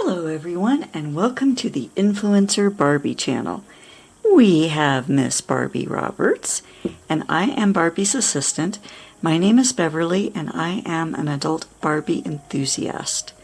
Hello everyone and welcome to the Influencer Barbie channel. We have Miss Barbie Roberts and I am Barbie's assistant. My name is Beverly and I am an adult Barbie enthusiast.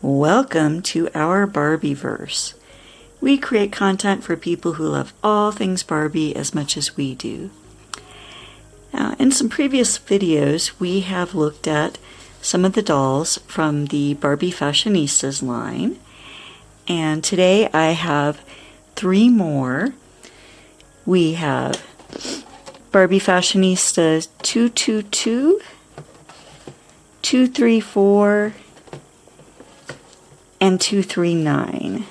Welcome to our Barbieverse. We create content for people who love all things Barbie as much as we do. Now, in some previous videos we have looked at some of the dolls from the Barbie Fashionistas line, and today I have three more. We have Barbie Fashionista 222, 234, and 239.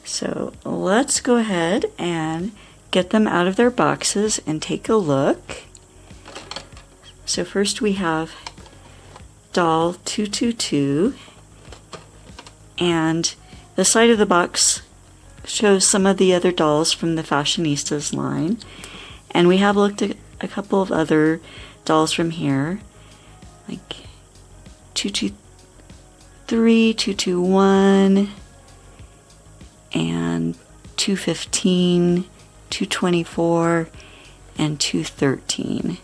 So let's go ahead and get them out of their boxes and take a look. So first we have doll 222, and the side of the box shows some of the other dolls from the Fashionistas line, and we have looked at a couple of other dolls from here, like 223, 221, and 215, 224, and 213.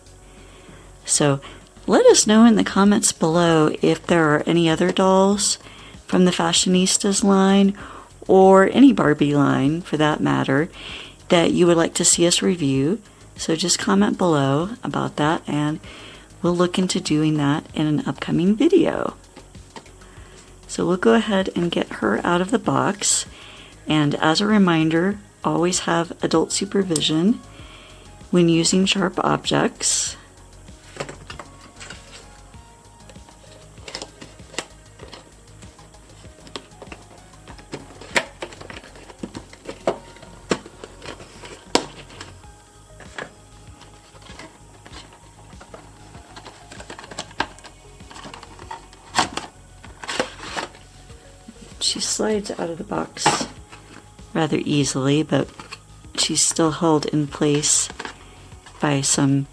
So let us know in the comments below if there are any other dolls from the Fashionistas line, or any Barbie line for that matter, that you would like to see us review. So just comment below about that and we'll look into doing that in an upcoming video. So we'll go ahead and get her out of the box, and as a reminder, always have adult supervision when using sharp objects. She slides out of the box rather easily, but she's still held in place by some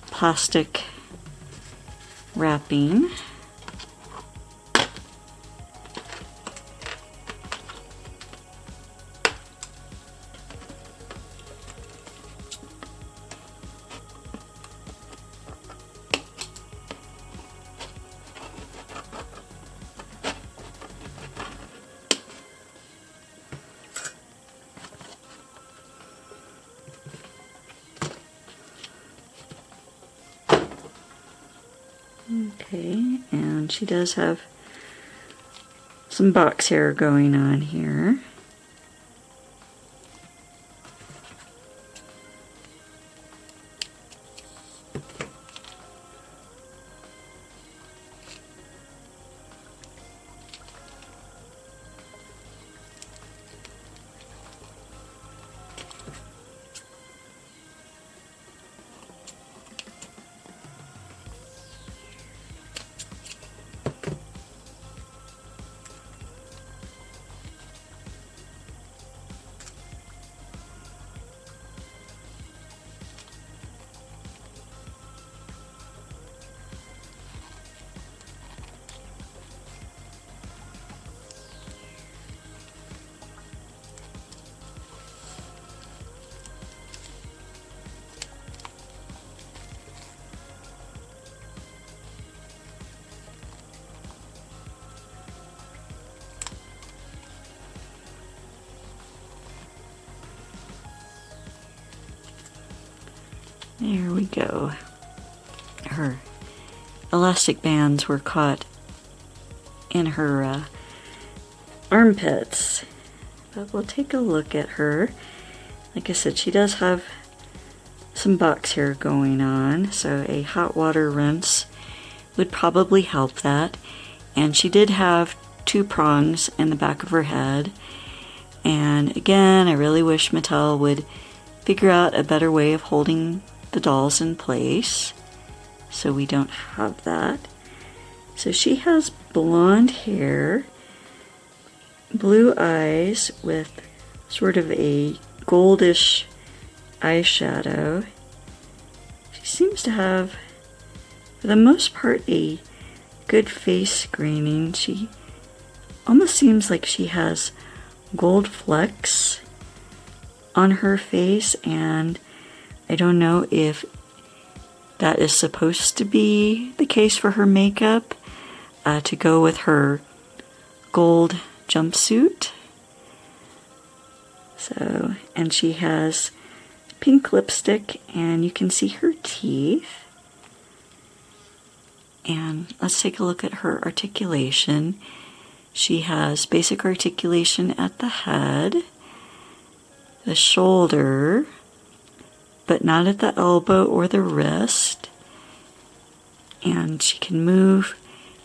plastic wrapping. Okay, and she does have some box hair going on here. There we go. Her elastic bands were caught in her armpits. But we'll take a look at her. Like I said, she does have some box hair going on, so a hot water rinse would probably help that. And she did have two prongs in the back of her head. And again, I really wish Mattel would figure out a better way of holding the dolls in place, so we don't have that. So she has blonde hair, blue eyes with sort of a goldish eyeshadow. She seems to have, for the most part, a good face screening. She almost seems like she has gold flecks on her face, and I don't know if that is supposed to be the case for her makeup to go with her gold jumpsuit. So, and she has pink lipstick, and you can see her teeth. And let's take a look at her articulation. She has basic articulation at the head, the shoulder, but not at the elbow or the wrist. And she can move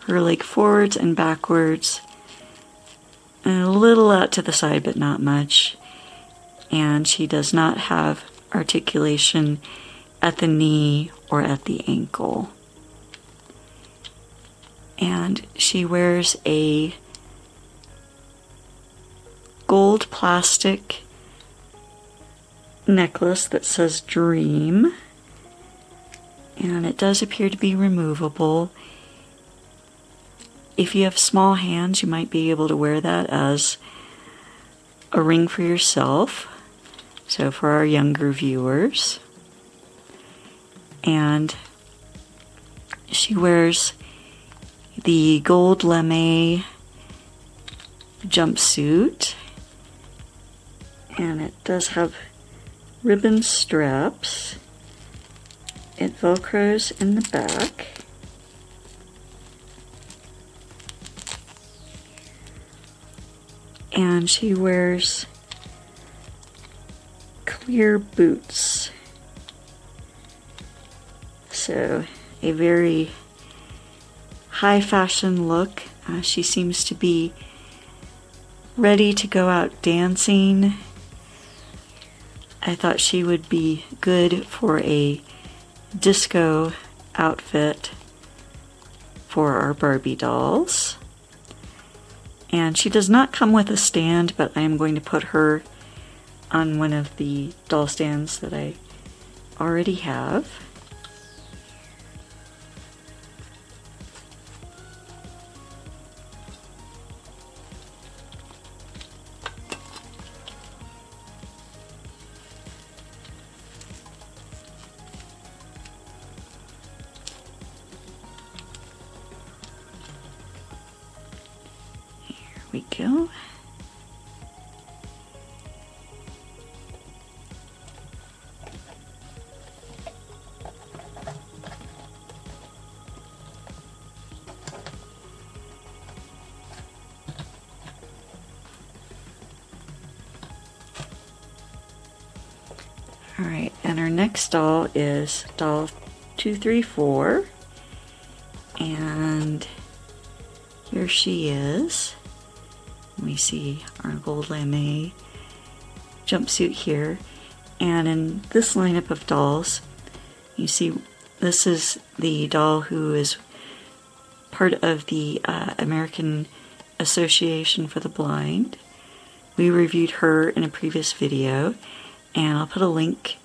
her leg forwards and backwards, and a little out to the side, but not much. And she does not have articulation at the knee or at the ankle. And she wears a gold plastic necklace that says Dream, and it does appear to be removable. If you have small hands, you might be able to wear that as a ring for yourself. So for our younger viewers. And she wears the gold lame jumpsuit, and it does have ribbon straps. It velcros in the back. And she wears clear boots. So a very high fashion look. She seems to be ready to go out dancing. I thought she would be good for a disco outfit for our Barbie dolls. And she does not come with a stand, but I am going to put her on one of the doll stands that I already have. We go. All right, and our next doll is doll 234, and here she is. We see our gold lame jumpsuit here, and in this lineup of dolls, you see this is the doll who is part of the American Association for the Blind. We reviewed her in a previous video, and I'll put a link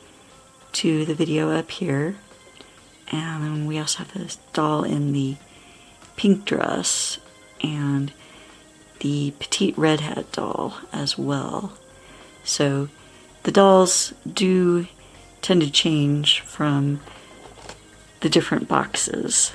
to the video up here. And we also have this doll in the pink dress and the petite redhead doll as well. So the dolls do tend to change from the different boxes.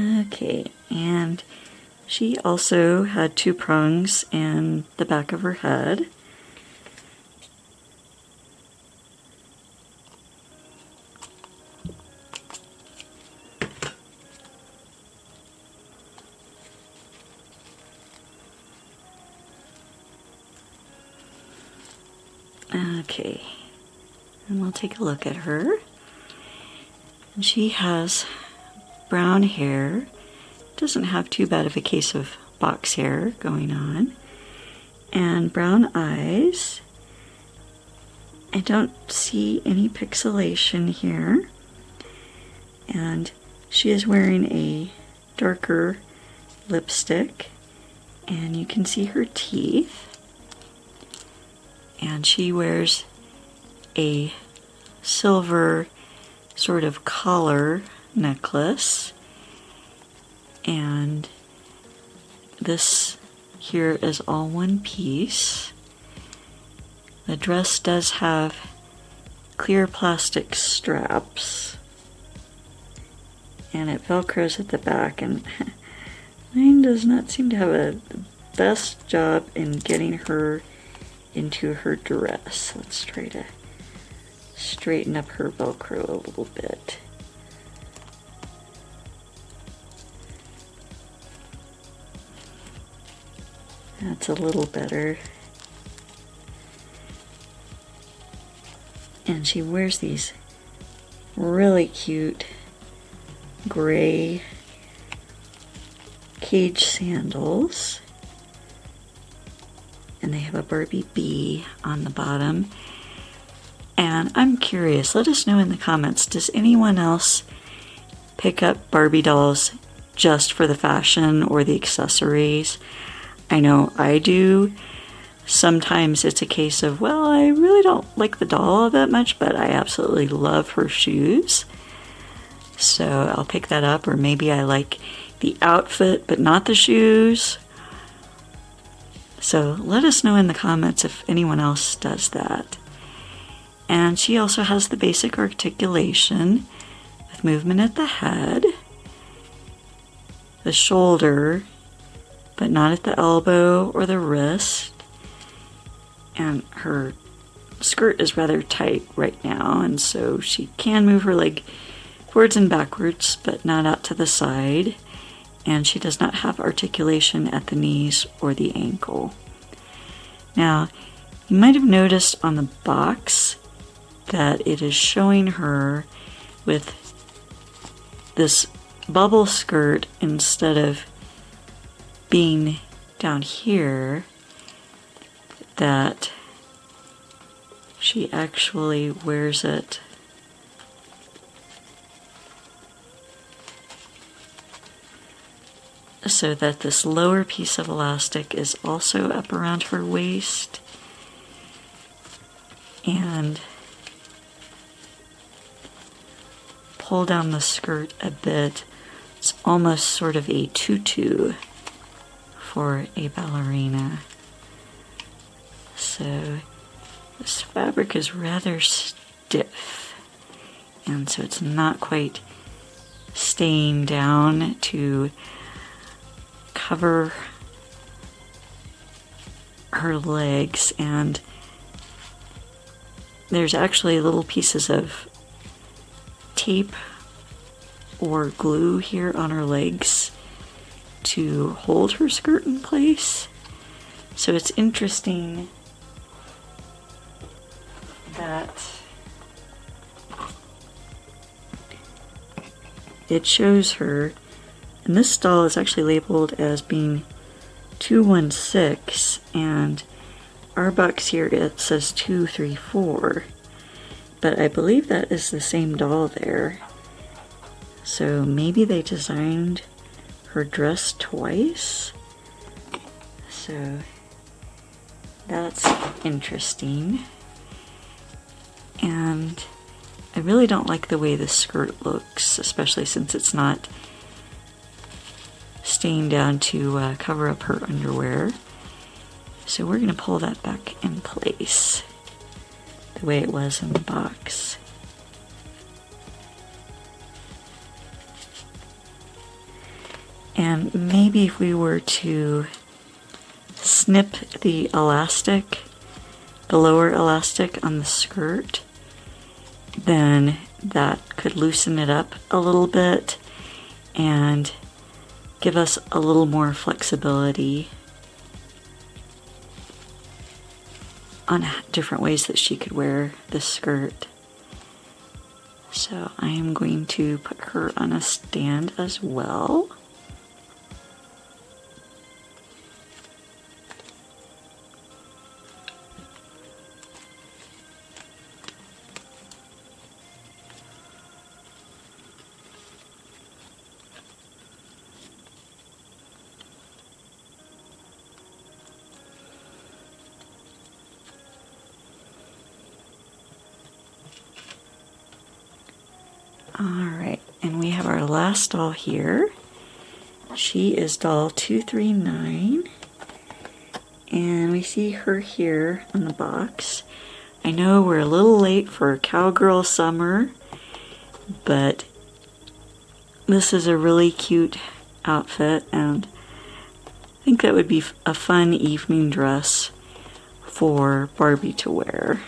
Okay, and she also had two prongs in the back of her head. Okay, and we'll take a look at her. And she has brown hair, doesn't have too bad of a case of box hair going on, and brown eyes. I don't see any pixelation here, and she is wearing a darker lipstick, and you can see her teeth. And she wears a silver sort of collar necklace. And this here is all one piece. The dress does have clear plastic straps. And it velcros at the back. And mine does not seem to have the best job in getting her into her dress. Let's try to straighten up her velcro a little bit. That's a little better. And she wears these really cute gray cage sandals. And they have a Barbie bee on the bottom. And I'm curious, let us know in the comments, does anyone else pick up Barbie dolls just for the fashion or the accessories? I know I do. Sometimes it's a case of, well, I really don't like the doll that much, but I absolutely love her shoes. So I'll pick that up, or maybe I like the outfit but not the shoes. So let us know in the comments if anyone else does that. And she also has the basic articulation with movement at the head, the shoulder, but not at the elbow or the wrist. And her skirt is rather tight right now, and so she can move her leg forwards and backwards, but not out to the side. And she does not have articulation at the knees or the ankle. Now, you might have noticed on the box that it is showing her with this bubble skirt instead of being down here, that she actually wears it so that this lower piece of elastic is also up around her waist, and pull down the skirt a bit. It's almost sort of a tutu for a ballerina. So this fabric is rather stiff, and so it's not quite staying down to cover her legs. And there's actually little pieces of tape or glue here on her legs to hold her skirt in place. So it's interesting that it shows her, and this doll is actually labeled as being 216, and our box here it says 234, but I believe that is the same doll there. So maybe they designed her dress twice. So that's interesting. And I really don't like the way the skirt looks, especially since it's not staying down to cover up her underwear. So we're going to pull that back in place the way it was in the box. And maybe if we were to snip the elastic, the lower elastic on the skirt, then that could loosen it up a little bit and give us a little more flexibility on different ways that she could wear the skirt. So I am going to put her on a stand as well. Alright, and we have our last doll here. She is doll 239, and we see her here on the box. I know we're a little late for Cowgirl Summer, but this is a really cute outfit, and I think that would be a fun evening dress for Barbie to wear.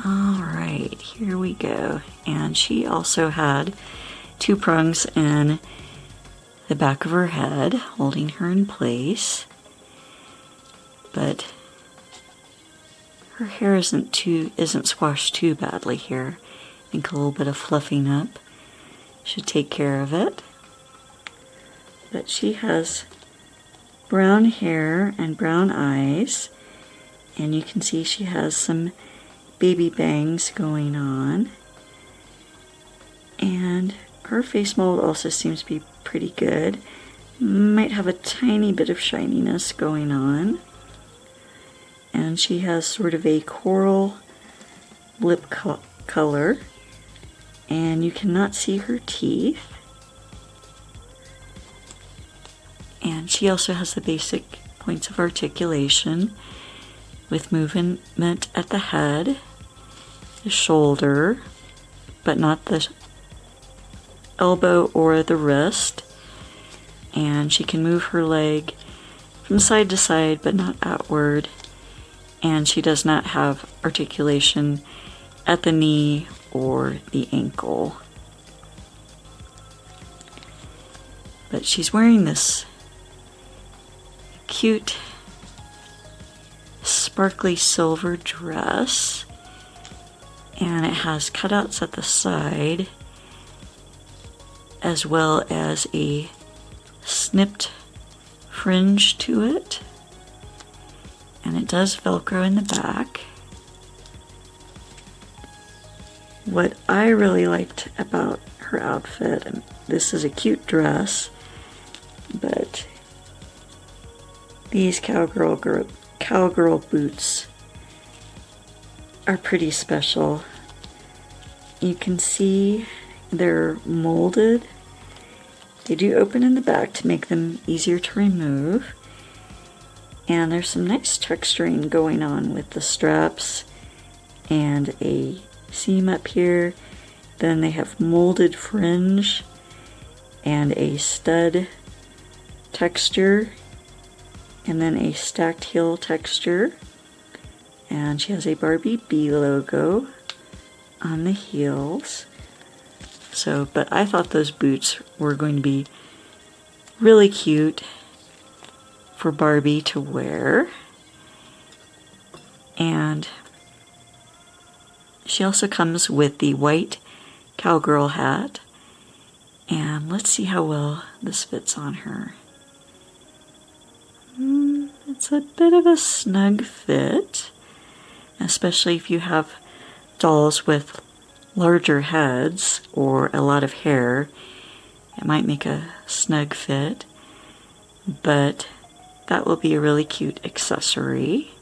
Alright, here we go. And she also had two prongs in the back of her head, holding her in place. But her hair isn't squashed too badly here. I think a little bit of fluffing up should take care of it. But she has brown hair and brown eyes, and you can see she has some baby bangs going on, and her face mold also seems to be pretty good. Might have a tiny bit of shininess going on, and she has sort of a coral lip color, and you cannot see her teeth. And she also has the basic points of articulation with movement at the head, the shoulder, but not the elbow or the wrist. And she can move her leg from side to side, but not outward. And she does not have articulation at the knee or the ankle. But she's wearing this cute sparkly silver dress, and it has cutouts at the side as well as a snipped fringe to it, and it does Velcro in the back. What I really liked about her outfit, and this is a cute dress, but these cowgirl boots are pretty special. You can see they're molded. They do open in the back to make them easier to remove. And there's some nice texturing going on with the straps and a seam up here. Then they have molded fringe and a stud texture, and then a stacked heel texture. And she has a Barbie B logo on the heels. So, but I thought those boots were going to be really cute for Barbie to wear. And she also comes with the white cowgirl hat. And let's see how well this fits on her. It's a bit of a snug fit, especially if you have dolls with larger heads or a lot of hair. It might make a snug fit, but that will be a really cute accessory.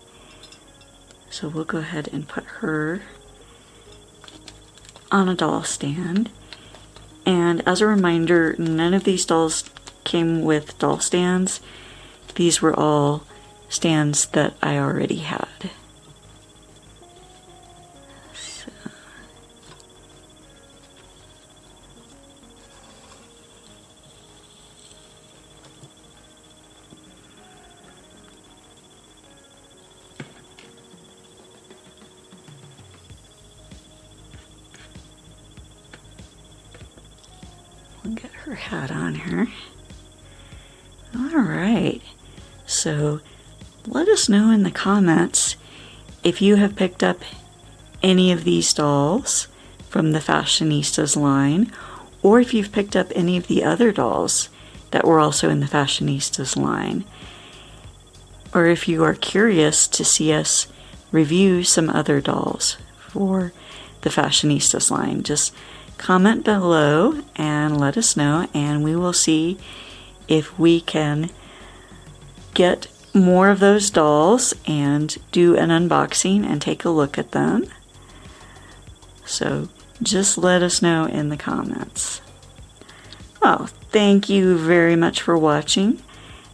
So we'll go ahead and put her on a doll stand. And as a reminder, none of these dolls came with doll stands. These were all stands that I already had. So. We'll get her hat on her. All right. So let us know in the comments if you have picked up any of these dolls from the Fashionistas line, or if you've picked up any of the other dolls that were also in the Fashionistas line, or if you are curious to see us review some other dolls for the Fashionistas line. Just comment below and let us know, and we will see if we can get more of those dolls and do an unboxing and take a look at them. So just let us know in the comments. Well, thank you very much for watching,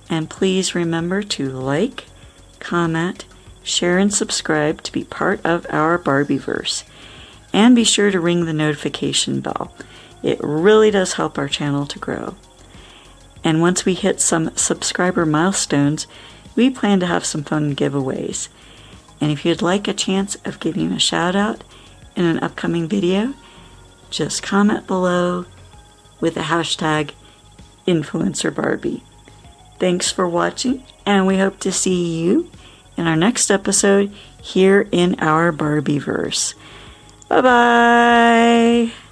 and please remember to like, comment, share, and subscribe to be part of our Barbieverse. And be sure to ring the notification bell. It really does help our channel to grow. And once we hit some subscriber milestones, we plan to have some fun giveaways. And if you'd like a chance of getting a shout out in an upcoming video, just comment below with the hashtag InfluencerBarbie. Thanks for watching, and we hope to see you in our next episode here in our Barbieverse. Bye-bye!